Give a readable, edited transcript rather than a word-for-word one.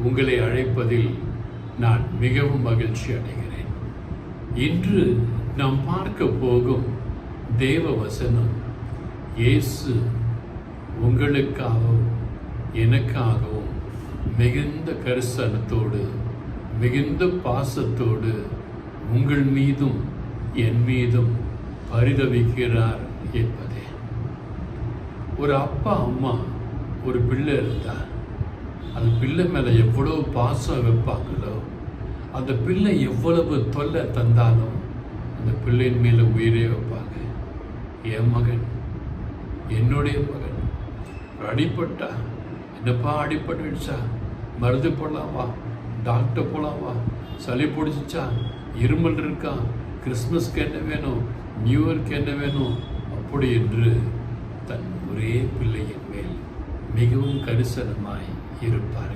உங்களை அழைப்பதில் நான் மிகவும் மகிழ்ச்சி அடைகிறேன். இன்று நாம் பார்க்க போகும் தேவ வசனம், இயேசு உங்களுக்காகவும் எனக்காகவும் மிகுந்த கரிசனத்தோடு மிகுந்த பாசத்தோடு உங்கள் மீதும் என் மீதும் பரிதவிக்கிறார் என்பதே. ஒரு அப்பா அம்மா ஒரு பிள்ளை இருந்தா அந்த பிள்ளை மேலே எவ்வளவு பாசம் வைப்பாங்களோ, அந்த பிள்ளை எவ்வளவு தொல்லை தந்தாலும் அந்த பிள்ளையின் மேலே உயிரே வைப்பாங்க. என் மகன், என்னுடைய மகன் அடிப்பட்டா, என்னப்பா அடிப்பட்டுச்சா, மருந்து போடலாம் வா, டாக்டர் போகலாம் வா, சளி பிடிச்சிச்சா, இருமல் இருக்கா, கிறிஸ்மஸ்க்கு என்ன வேணும், நியூ இயர்க்கு என்ன வேணும், அப்படி என்று தன் ஒரே பிள்ளையின் மேல் மிகவும் கரிசனமாய் இருப்பார்கள்.